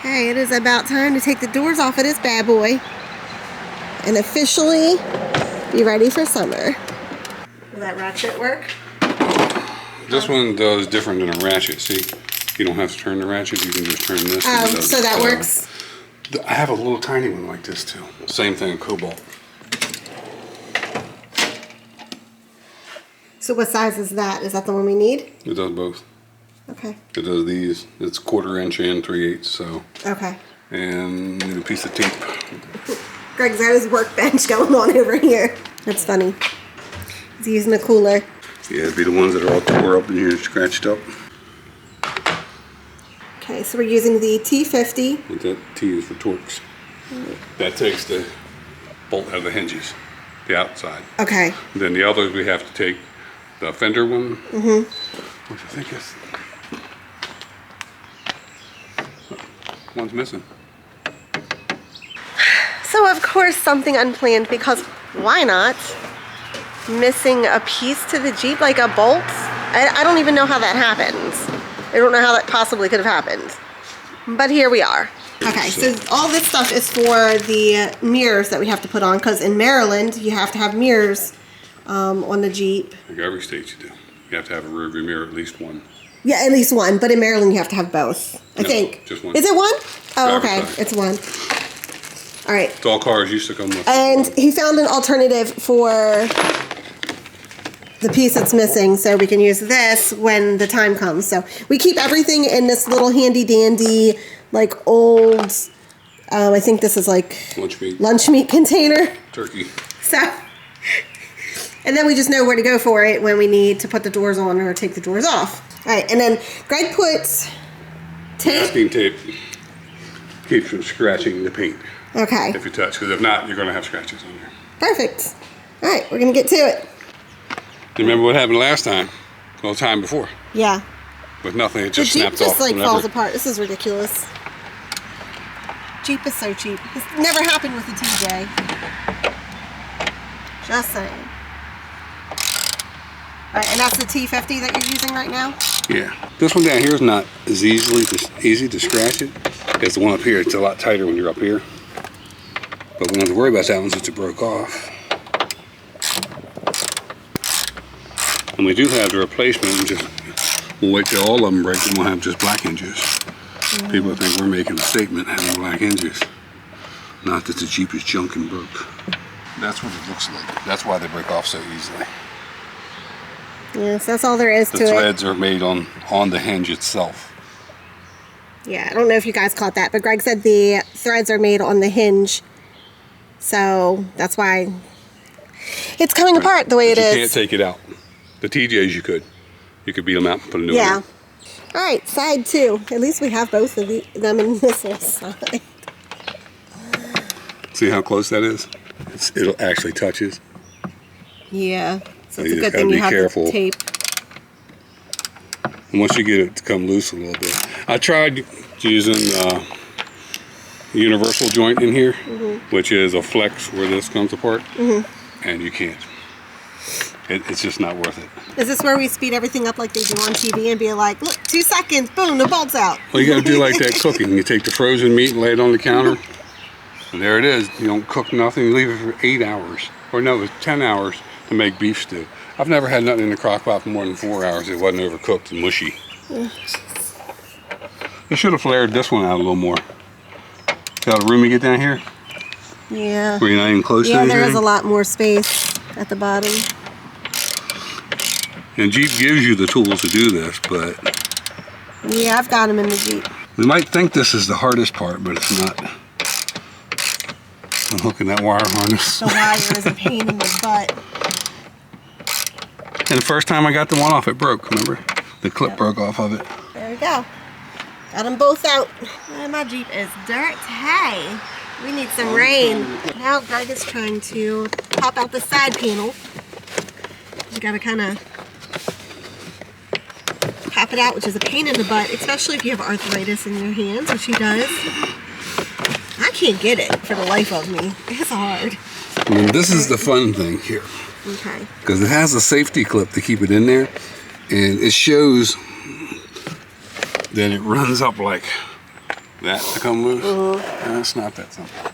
Okay, it is about time to take the doors off of this bad boy and officially be ready for summer. Will that ratchet work? This one does different than a ratchet. See, you don't have to turn the ratchet. You can just turn this. Oh, so that works? I have a little tiny one like this too. Same thing, Cobalt. So what size is that? Is that the one we need? It does both. Okay. It does these. It's 1/4 inch and 3/8. So. Okay. And need a piece of tape. Greg's got his workbench going on over here. That's funny. He's using a cooler. Yeah, it'd be the ones that are all tore up in here and scratched up. Okay, so we're using the T50. And that T is for Torx. That takes the bolt out of the hinges, the outside. Okay. And then the others we have to take the fender one, which I think is one's missing. So of course something unplanned, because why not? Missing a piece to the Jeep, like a bolt. I don't even know how that happens. I don't know how that possibly could have happened. But here we are. Okay, so all this stuff is for the mirrors that we have to put on, because in Maryland you have to have mirrors on the Jeep. Like every state you do. You have to have a rear view mirror, at least one. Yeah, at least one, but in Maryland you have to have both. I think. Just one. Is it one? Oh, Driver's okay, side. it's one. All right. It's all cars used to come with. And he found an alternative for the piece that's missing, so we can use this when the time comes. So we keep everything in this little handy dandy, like old, I think this is like lunch meat container. Turkey. So, and then we just know where to go for it when we need to put the doors on or take the doors off. All right, and then Greg puts tape. Masking tape keeps from scratching the paint. Okay. If you touch, because if not, you're going to have scratches on there. Perfect. All right, we're going to get to it. You remember what happened last time? Well, the time before. Yeah. With nothing, it The just Jeep snapped just off. like falls apart. This is ridiculous. Jeep is so cheap. It's never happened with the TJ. Just saying. All right, and that's the T50 that you're using right now? Yeah. This one down here is not as easy to scratch it as the one up here. It's a lot tighter when you're up here. But we don't have to worry about that one since it broke off. And we do have the replacement. We'll wait till all of them break and we'll have just black hinges. People think we're making a statement having black hinges. Not that the Jeep is junk and broke. That's what it looks like. That's why they break off so easily. Yes, that's all there is to it. The threads are made on the hinge itself. Yeah, I don't know if you guys caught that, but Greg said the threads are made on the hinge. So that's why it's coming apart the way it is. You can't take it out. The TJs you could. You could beat them out and put a new one in. Yeah. All right, side two. At least we have both of them in this little side. See how close that is? It actually touches. Yeah. So it's You a just good thing gotta you be have careful. the tape. And once you get it to come loose a little bit. I tried using a universal joint in here, which is a flex where this comes apart, and you can't. It's just not worth it. Is this where we speed everything up like they do on TV and be like, look, 2 seconds, boom, the bolt's out? Well, you got to do like that cooking. You take the frozen meat and lay it on the counter, and there it is. You don't cook nothing. You leave it for 8 hours. Or no, it's 10 hours to make beef stew. I've never had nothing in the crock pot for more than 4 hours. It wasn't overcooked and mushy. They should have flared this one out a little more. See how the room you get down here? Yeah. Where you're not even close to anything? Yeah, there is a lot more space at the bottom. And Jeep gives you the tools to do this, but yeah, I've got them in the Jeep. we might think this is the hardest part, but it's not. Unhooking that wire harness. The wire is a pain in the butt. And the first time I got the one off, it broke, remember? The clip broke off of it. There we go. Got them both out. And my Jeep is dirt. Hey, we need some rain. Now Greg is trying to pop out the side panel. You gotta kind of pop it out, which is a pain in the butt, especially if you have arthritis in your hands, which he does. I can't get it for the life of me. It's hard. And this is the fun thing here. Okay. Because it has a safety clip to keep it in there, and it shows that it runs up like that to come loose. That's not that simple.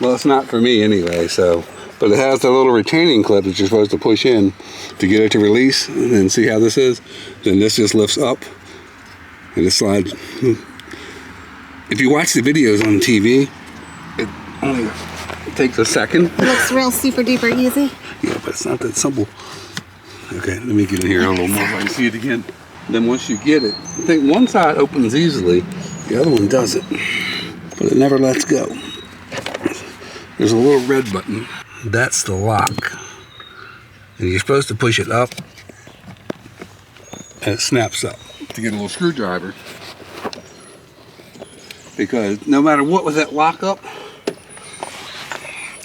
Well, it's not for me anyway, so. But it has the little retaining clip that you're supposed to push in to get it to release, and then see how this is. Then this just lifts up, and it slides. If you watch the videos on TV, it only takes a second. It looks real super duper easy. Yeah, but it's not that simple. Okay, let me get in here a little more so I can see it again. Then once you get it, I think one side opens easily, the other one doesn't, but it never lets go. There's a little red button. That's the lock. And you're supposed to push it up, and it snaps up. To get a little screwdriver, because no matter what with that lock up,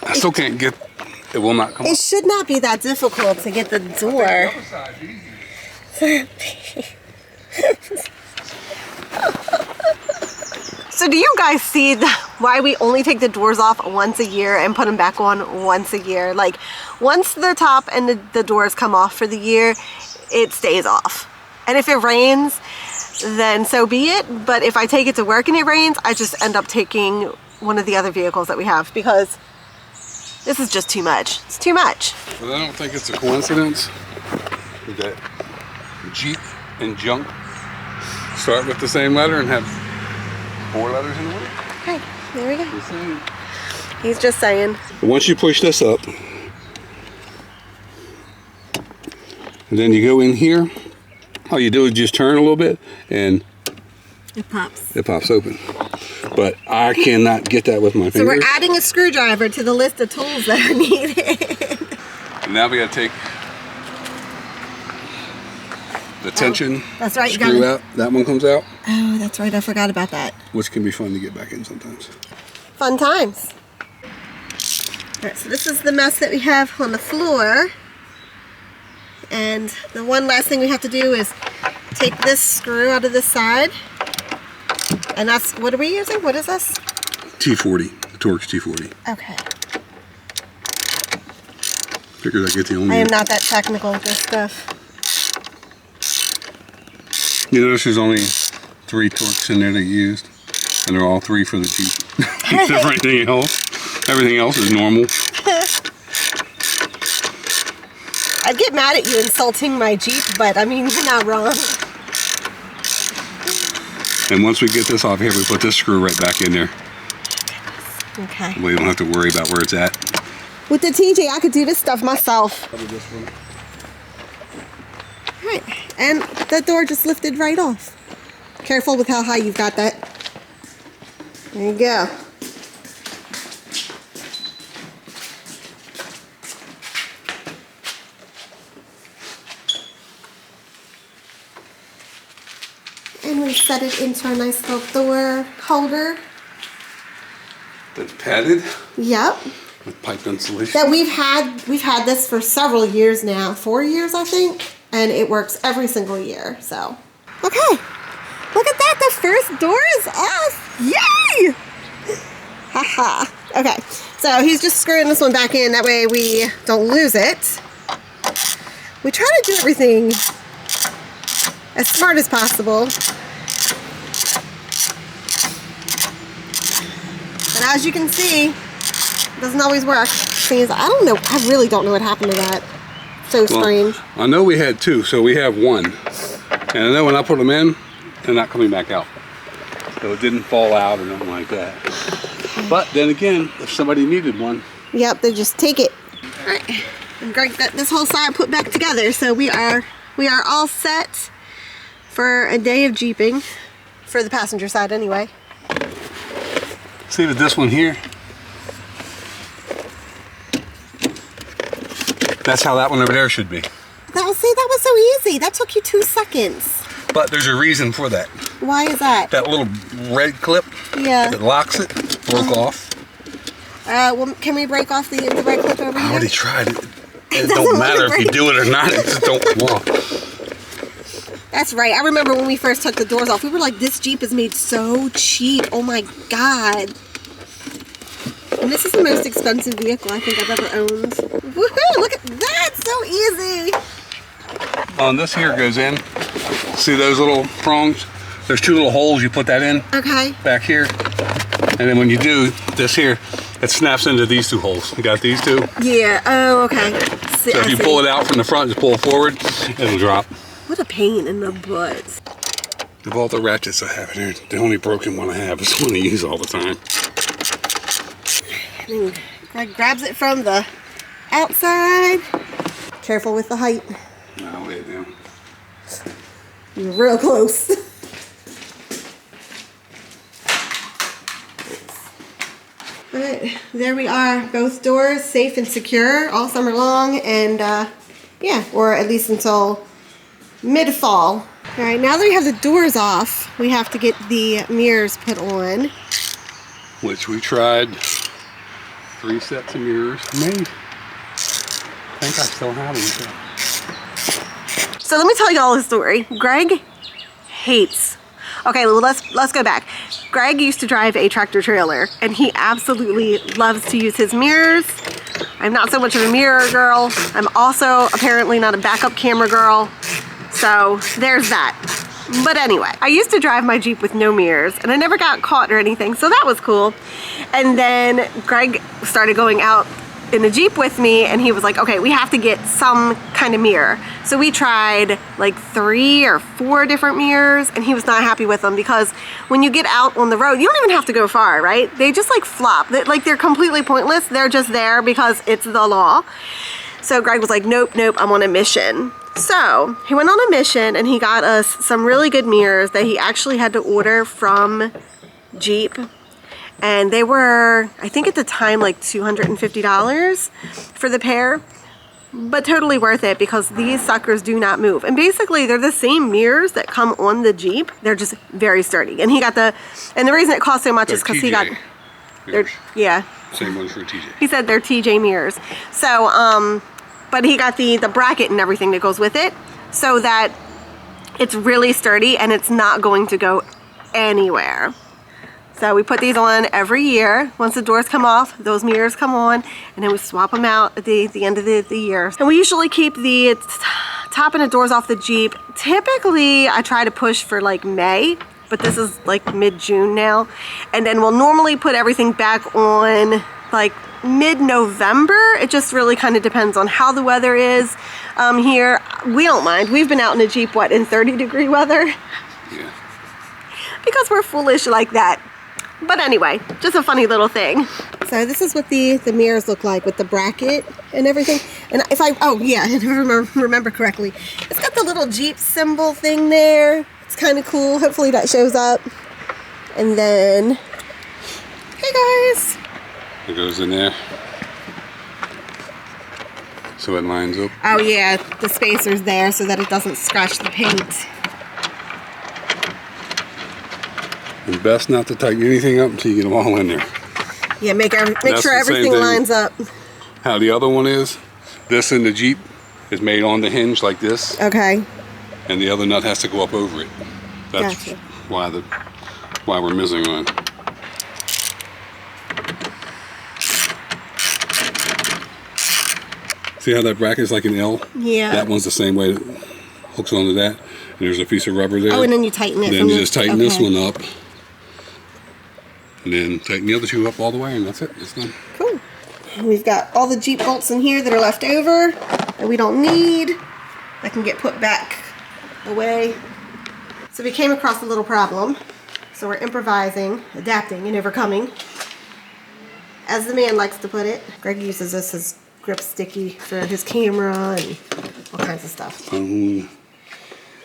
I still can't get, it will not come up. It should not be that difficult to get the door. So do you guys see why we only take the doors off once a year and put them back on once a year? Like, once the top and the doors come off for the year, it stays off. And if it rains, then so be it. But if I take it to work and it rains, I just end up taking one of the other vehicles that we have, because this is just too much. It's too much. But I don't think it's a coincidence that Jeep and junk start with the same letter and have 4 letters in the word. Okay, there we go. He's just saying. Once you push this up, and then you go in here, all you do is just turn a little bit and it pops. It pops open. But I cannot get that with my fingers. So we're adding a screwdriver to the list of tools that are needed. And now we gotta take the tension that's right, screw out. That one comes out. Oh, that's right. I forgot about that. Which can be fun to get back in sometimes. Fun times. All right, so this is the mess that we have on the floor. And the one last thing we have to do is take this screw out of this side. And that's, what are we using? What is this? T40, Torx T40. Okay. Figured I'd get the only. I am not that technical with this stuff. You notice there's only 3 Torx in there that you used, and they're all 3 for the Jeep. Except for anything else. Everything else is normal. I'd get mad at you insulting my Jeep, but I mean, you're not wrong. And once we get this off here, we put this screw right back in there. Okay. We don't have to worry about where it's at. With the TJ, I could do this stuff myself. Right, and the door just lifted right off. Careful with how high you've got that. There you go. And we set it into our nice little door holder. That's padded? Yep. With pipe insulation. That we've had this for several years now, 4 years I think, and it works every single year. So, okay, look at that. The first door is off. Yay! Haha. Okay, so he's just screwing this one back in. That way we don't lose it. We try to do everything as smart as possible. And as you can see, it doesn't always work. Because I don't know, I really don't know what happened to that. So strange. I know we had 2, so we have 1. And I know when I put them in, they're not coming back out. So it didn't fall out or nothing like that. But then again, if somebody needed one. Yep, they just take it. All right, and Greg got this whole side put back together. So we are all set for a day of Jeeping, for the passenger side anyway. See with this one here, that's how that one over there should be. That was so easy. That took you 2 seconds. But there's a reason for that. Why is that? That little red clip that locks it broke off. Well, can we break off the red clip over here? I already tried it. It don't matter if you do it or not, it just don't come off. That's right. I remember when we first took the doors off, we were like, this Jeep is made so cheap. Oh my God. And this is the most expensive vehicle I think I've ever owned. Woohoo! Look at that! So easy! This here goes in. See those little prongs? there's 2 little holes, you put that in. Okay. Back here. And then when you do this here, it snaps into these 2 holes. You got these 2? Yeah, oh, okay. See, So if you pull it out from the front, just pull it forward, it'll drop. What a pain in the butt. Of all the ratchets I have in here, the only broken one I have is the one I use all the time. And Greg grabs it from the outside. Careful with the height. No, I'll lay it down. You're real close. Alright, there we are. Both doors safe and secure all summer long, and yeah, or at least until mid-fall. Alright, now that we have the doors off, we have to get the mirrors put on. Which we tried 3 sets of mirrors made. I think I still have them. So let me tell you all the story. Greg hates. Okay, well, let's go back. Greg used to drive a tractor trailer, and he absolutely loves to use his mirrors. I'm not so much of a mirror girl. I'm also apparently not a backup camera girl. So there's that. But anyway, I used to drive my Jeep with no mirrors, and I never got caught or anything, so that was cool. And then Greg started going out in the Jeep with me, and he was like, okay, we have to get some kind of mirror. So we tried like 3 or 4 different mirrors, and he was not happy with them because when you get out on the road, you don't even have to go far, right? They just like flop. They're completely pointless. They're just there because it's the law. So Greg was like, nope, I'm on a mission. So he went on a mission, and he got us some really good mirrors that he actually had to order from Jeep. And they were, I think at the time, like $250 for the pair, but totally worth it because these suckers do not move. And basically they're the same mirrors that come on the Jeep. They're just very sturdy. And he got and the reason it cost so much is because he got, yeah. Same ones for TJ. He said they're TJ mirrors. So, but he got the bracket and everything that goes with it so that it's really sturdy and it's not going to go anywhere. So we put these on every year. Once the doors come off, those mirrors come on, and then we swap them out at the end of the year. And we usually keep the top and the doors off the Jeep. Typically, I try to push for like May, but this is like mid-June now. And then we'll normally put everything back on like mid-November. It just really kind of depends on how the weather is here. We don't mind. We've been out in the Jeep, what, in 30-degree weather? Yeah. Because we're foolish like that. But anyway, just a funny little thing. So this is what the mirrors look like with the bracket and everything. And if I remember correctly, it's got the little Jeep symbol thing there. It's kind of cool. Hopefully that shows up. And then, hey guys. It goes in there. So it lines up. Oh yeah, the spacer's there so that it doesn't scratch the paint. It's best not to tighten anything up until you get them all in there. Yeah, make sure everything lines up. How the other one is, this in the Jeep is made on the hinge like this. Okay. And the other nut has to go up over it. That's gotcha. why we're missing one. See how that bracket's like an L? Yeah. That one's the same way. It hooks onto that. And there's a piece of rubber there. Oh, and then you tighten it. Then you just tighten this one up. And then tighten the other 2 up all the way, and that's it. It's done. Cool. And we've got all the Jeep bolts in here that are left over that we don't need. That can get put back away. So we came across a little problem. So we're improvising, adapting, and overcoming. As the man likes to put it, Greg uses this as grip sticky for his camera and all kinds of stuff.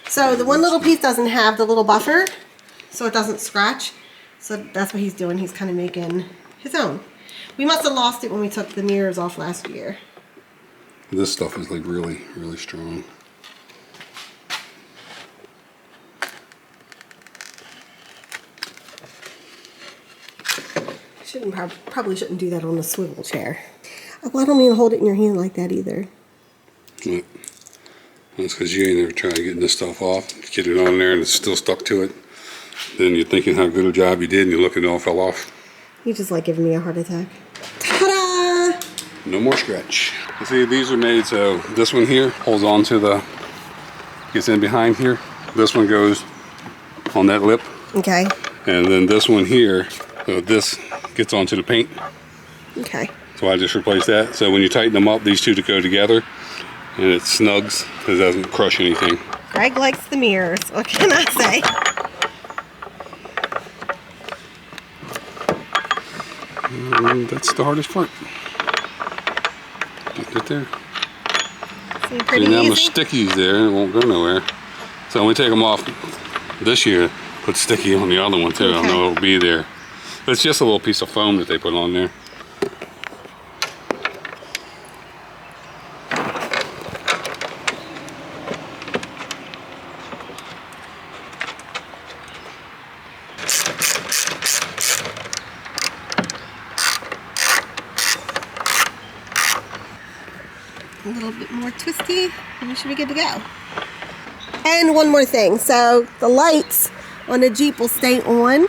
So the one little piece doesn't have the little buffer, so it doesn't scratch. So that's what he's doing. He's kind of making his own. We must have lost it when we took the mirrors off last year. This stuff is like really, really strong. Probably shouldn't do that on a swivel chair. Well, I don't mean to hold it in your hand like that either. What? That's because you ain't ever tried getting this stuff off. Get it on there and it's still stuck to it. Then you're thinking how good a job you did and you look and it all fell off. You just like giving me a heart attack. Ta-da! No more scratch. You see, these are made so this one here holds on to gets in behind here. This one goes on that lip. Okay. And then this one here, this gets onto the paint. Okay. So I just replaced that. So when you tighten them up, these two to go together, and it snugs, it doesn't crush anything. Greg likes the mirrors. What can I say? And that's the hardest part. Get it there. See, pretty See, now the easy. stickies there, it won't go nowhere. So when we take them off this year, put sticky on the other one too. I Okay. know it'll be there. But it's just a little piece of foam that they put on there. A little bit more twisty, and we should be good to go. And one more thing, so the lights on the Jeep will stay on,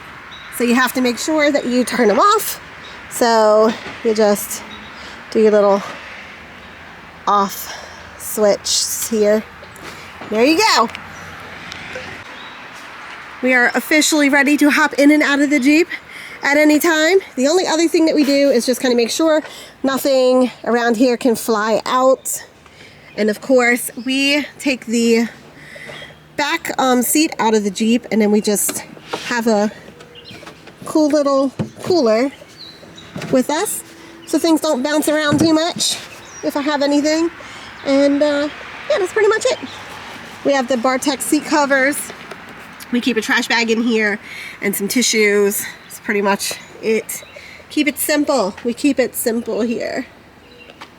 so you have to make sure that you turn them off. So you just do your little off switch here. There you go. We are officially ready to hop in and out of the Jeep at any time. The only other thing that we do is just kind of make sure nothing around here can fly out. And of course, we take the back seat out of the Jeep, and then we just have a cool little cooler with us so things don't bounce around too much if I have anything. And yeah, that's pretty much it. We have the Bartex seat covers. We keep a trash bag in here and some tissues. That's pretty much it. Keep it simple. We keep it simple here.